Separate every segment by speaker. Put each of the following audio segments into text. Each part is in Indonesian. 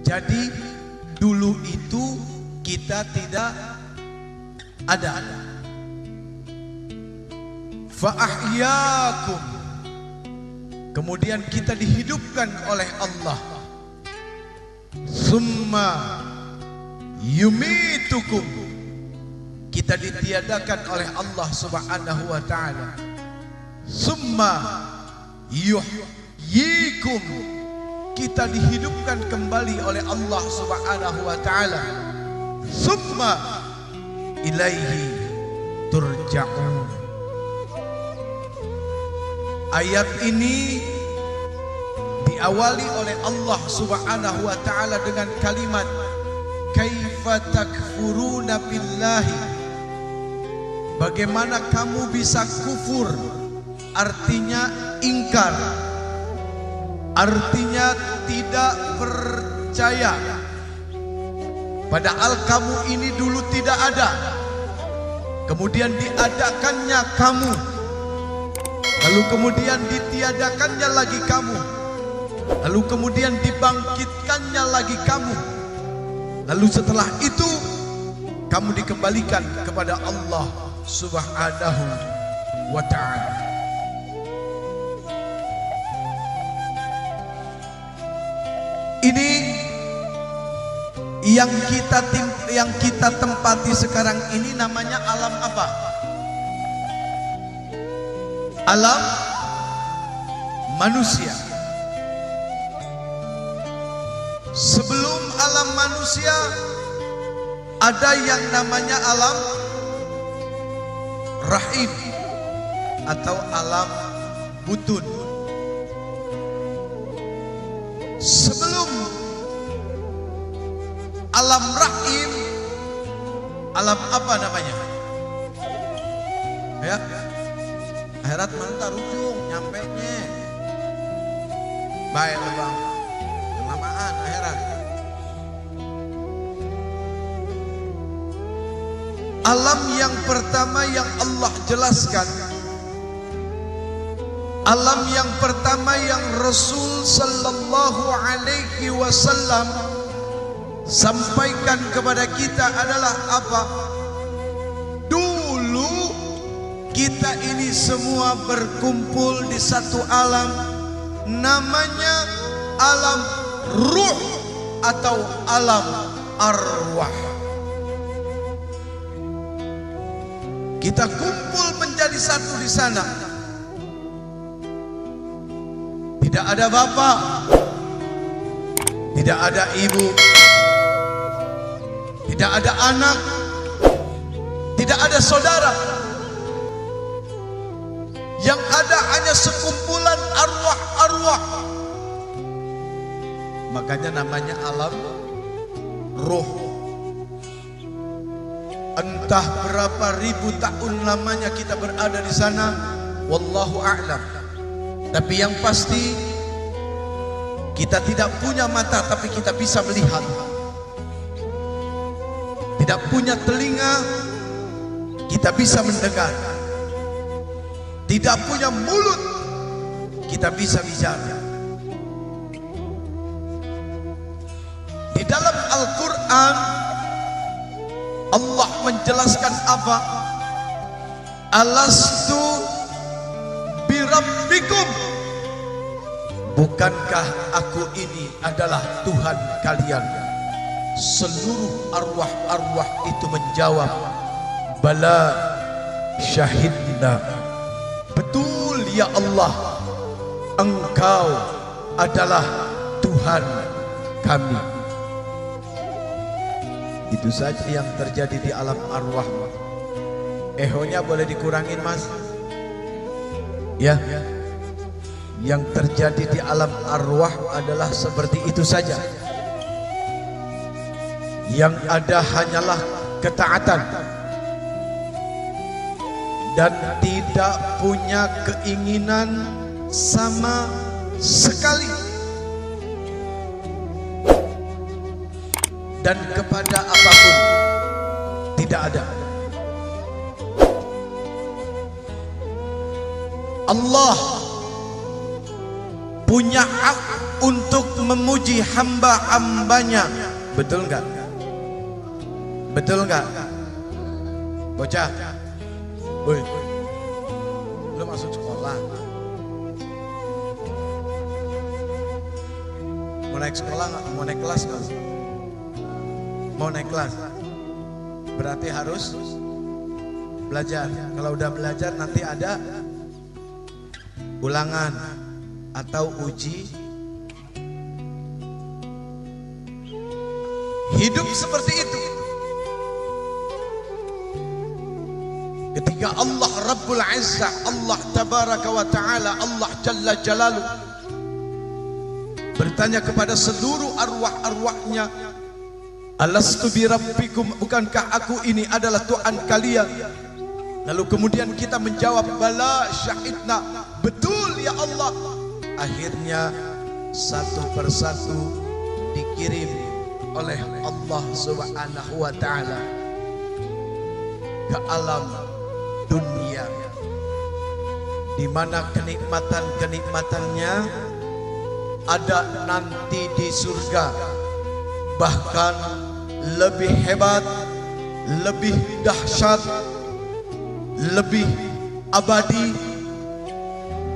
Speaker 1: Jadi dulu itu kita tidak ada. Fa'ahyakum, kemudian kita dihidupkan oleh Allah. Summa yumitukum, kita ditiadakan oleh Allah Subhanahu wa ta'ala. Summa yuhyikum, kita dihidupkan kembali oleh Allah Subhanahu wa ta'ala. Summa ilaihi turja'un. Ayat ini diawali oleh Allah Subhanahu wa ta'ala dengan kalimat kaifa takfuruna billahi, bagaimana kamu bisa kufur, artinya ingkar, artinya tidak percaya, padahal kamu ini dulu tidak ada, kemudian diadakannya kamu, lalu kemudian ditiadakannya lagi kamu, lalu kemudian dibangkitkannya lagi kamu, lalu setelah itu kamu dikembalikan kepada Allah Subhanahu wa ta'ala. Ini yang kita tempati sekarang ini namanya alam apa? Alam manusia. Sebelum alam manusia ada yang namanya alam rahim atau alam butun. Sebelum alam rahim, alam apa namanya? Ya, akhirat mantap ujung nyampe nya. Baik bang, kelamaan akhirat. Alam yang pertama yang Allah jelaskan, alam yang pertama yang Rasul sallallahu alaihi wasallam sampaikan kepada kita adalah apa? Dulu kita ini semua berkumpul di satu alam, namanya alam ruh atau alam arwah. Kita kumpul menjadi satu di sana. Tidak ada bapak, tidak ada ibu, tidak ada anak, tidak ada saudara. Yang ada hanya sekumpulan arwah-arwah. Makanya namanya alam ruh. Entah berapa ribu tahun lamanya kita berada di sana, wallahu a'lam. Tapi yang pasti kita tidak punya mata tapi kita bisa melihat. Tidak punya telinga, kita bisa mendengar. Tidak punya mulut, kita bisa bicara. Di dalam Al-Quran Allah menjelaskan apa? Alastu birabbikum, bukankah aku ini adalah Tuhan kalian? Seluruh arwah-arwah itu menjawab, bala syahidna, betul ya Allah, Engkau adalah Tuhan kami. Itu saja yang terjadi di alam arwah. Ehonya boleh dikurangin mas? Ya. Yang terjadi di alam arwah adalah seperti itu saja. Yang ada hanyalah ketaatan dan tidak punya keinginan sama sekali. Dan kepada apapun tidak ada. Allah punya hak untuk memuji hamba-hambanya. Betul nggak? Betul nggak? Bocah, woi, lu masuk sekolah, mau naik sekolah nggak? Mau naik kelas nggak? Mau naik kelas, berarti harus belajar. Kalau udah belajar nanti ada ulangan atau uji. Hidup seperti itu. Ketika Allah Rabbul Izzah, Allah Tabaraka wa Ta'ala, Allah Jalla Jalaluh bertanya kepada seluruh arwah-arwahnya, alastu bi rabbikum, bukankah aku ini adalah Tuhan kalian? Lalu kemudian kita menjawab, bala syahidna, betul ya Allah. Akhirnya satu persatu dikirim oleh Allah Subhanahu wa Ta'ala ke alam dunia, di mana kenikmatan-kenikmatannya ada nanti di surga, bahkan lebih hebat, lebih dahsyat, lebih abadi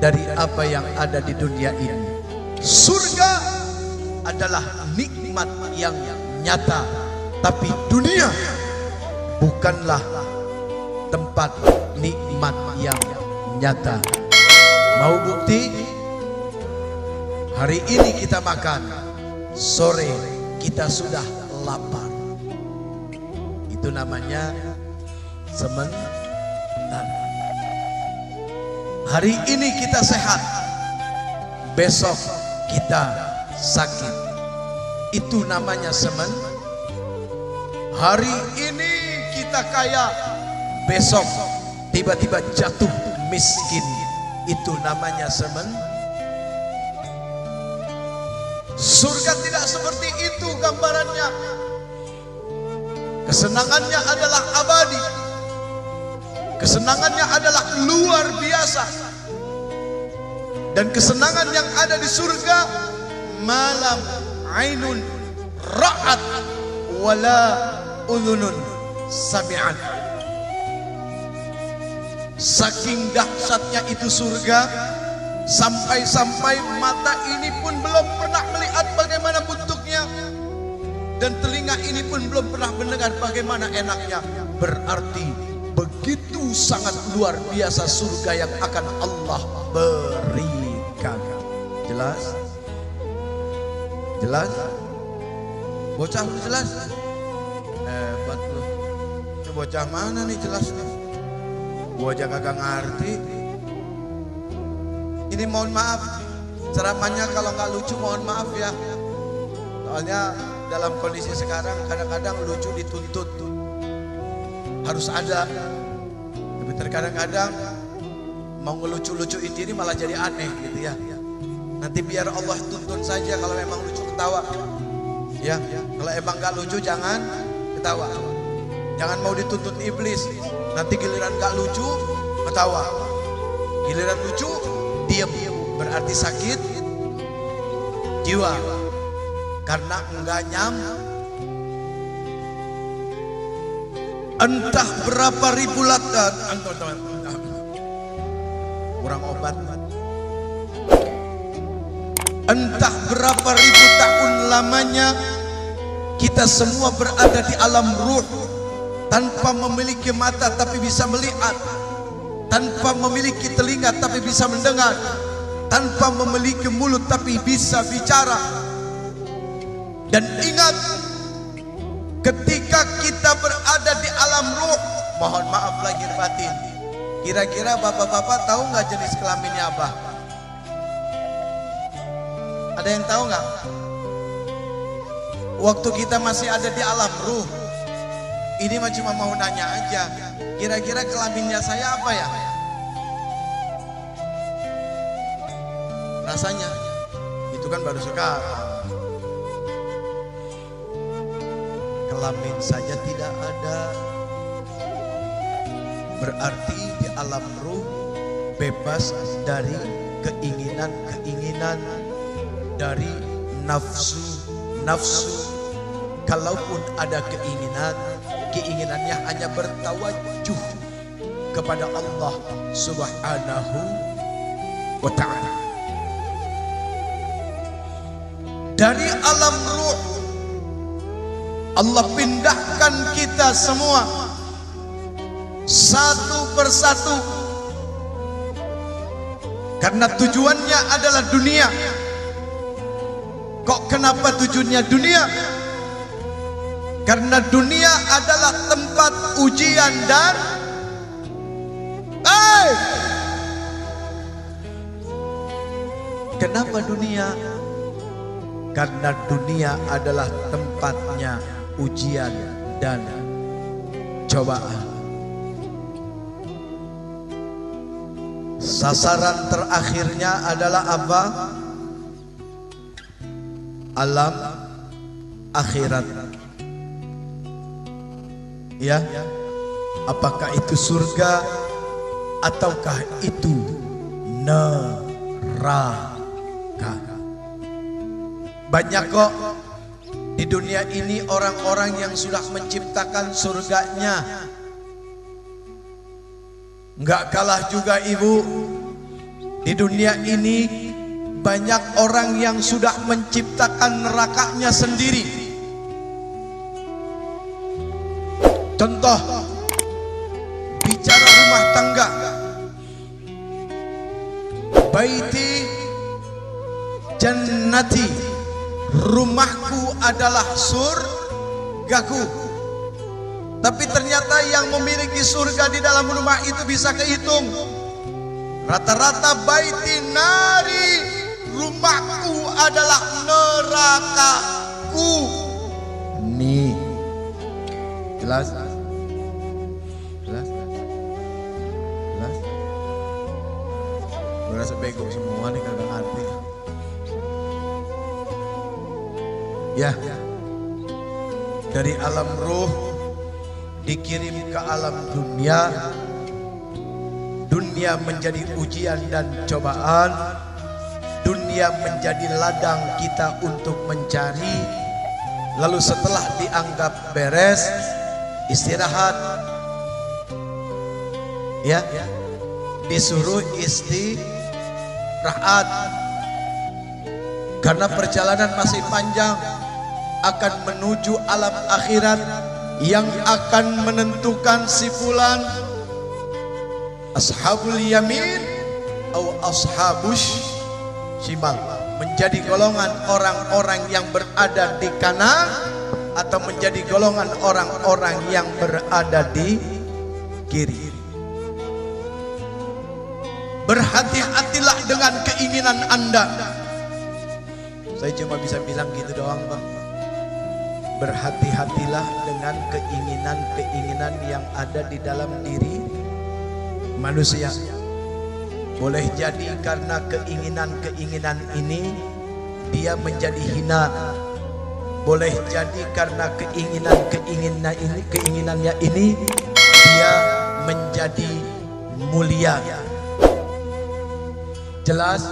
Speaker 1: dari apa yang ada di dunia ini. Surga adalah nikmat yang nyata, tapi dunia bukanlah tempat nikmat yang nyata. Mau bukti? Hari ini kita makan, sore kita sudah lapar. Itu namanya sementara. Hari ini kita sehat, besok kita sakit. Itu namanya sementara. Hari ini kita kaya, besok tiba-tiba jatuh miskin. Itu namanya sementara. Surga tidak seperti itu gambarannya. Kesenangannya adalah abadi. Kesenangannya adalah luar biasa. Dan kesenangan yang ada di surga, malam ainun ra'at wala udhunun sami'at. Saking dahsyatnya itu surga, sampai-sampai mata ini pun belum pernah melihat bagaimana bentuknya, dan telinga ini pun belum pernah mendengar bagaimana enaknya. Berarti begitu sangat luar biasa surga yang akan Allah berikan. Jelas? Jelas? Bocah lu jelas? Hebat lu. Bocah mana nih jelas nih? Gua aja kagak ngerti. Ini mohon maaf, ceramahnya kalau nggak lucu mohon maaf ya. Soalnya dalam kondisi sekarang kadang-kadang lucu dituntut, harus ada. Tapi terkadang-kadang mau ngelucu-lucuin diri malah jadi aneh gitu ya. Nanti biar Allah tuntun saja kalau memang lucu ketawa. Ya, kalau emang nggak lucu jangan ketawa. Jangan mau dituntut iblis. Nanti giliran nggak lucu ketawa, giliran lucu diam, berarti sakit jiwa karena enggak nyam. Entah berapa ribu latan, kurang obat. Entah berapa ribu tahun lamanya kita semua berada di alam ruh, tanpa memiliki mata tapi bisa melihat, tanpa memiliki telinga tapi bisa mendengar, tanpa memiliki mulut tapi bisa bicara. Dan ingat, ketika kita berada di alam ruh, mohon maaf lahir batin, kira-kira bapak-bapak tahu nggak jenis kelaminnya apa? Ada yang tahu nggak? Waktu kita masih ada di alam ruh, ini mah cuma mau nanya aja, kira-kira kelaminnya saya apa ya? Rasanya itu kan baru sekarang. Kelamin saja tidak ada, berarti di alam ruh bebas dari keinginan-keinginan dari nafsu. Kalaupun ada keinginan, keinginannya hanya bertawajuh kepada Allah Subhanahu wa ta'ala. Dari alam ruh Allah pindahkan kita semua satu persatu, karena tujuannya adalah dunia. Kok kenapa tujuannya dunia? Karena dunia adalah tempat ujian dan kenapa dunia? Karena dunia adalah tempatnya ujian dan cobaan. Sasaran terakhirnya adalah apa? Alam akhirat. Ya, apakah itu surga ataukah itu neraka? Banyak kok di dunia ini orang-orang yang sudah menciptakan surganya. Enggak kalah juga ibu, di dunia ini banyak orang yang sudah menciptakan nerakanya sendiri. Contoh, bicara rumah tangga, baiti jannati, rumahku adalah surgaku. Tapi ternyata yang memiliki surga di dalam rumah itu bisa kehitung. Rata-rata baiti nari, rumahku adalah nerakaku. Nih, jelas? Jelas? Jelas? Gue rasa bego semua nih, kagak ngerti. Ya, dari alam ruh dikirim ke alam dunia. Dunia menjadi ujian dan cobaan. Dunia menjadi ladang kita untuk mencari. Lalu setelah dianggap beres, istirahat. Ya, disuruh istirahat. Karena perjalanan masih panjang akan menuju alam akhirat yang akan menentukan si fulan ashabul yamin atau ashabus shimal, menjadi golongan orang-orang yang berada di kanan atau menjadi golongan orang-orang yang berada di kiri. Berhati-hatilah dengan keinginan Anda. Saya cuma bisa bilang gitu doang, Bang. Berhati-hatilah dengan keinginan-keinginan yang ada di dalam diri manusia. Boleh jadi karena keinginan-keinginan ini dia menjadi hina. Boleh jadi karena keinginannya ini dia menjadi mulia. Jelas?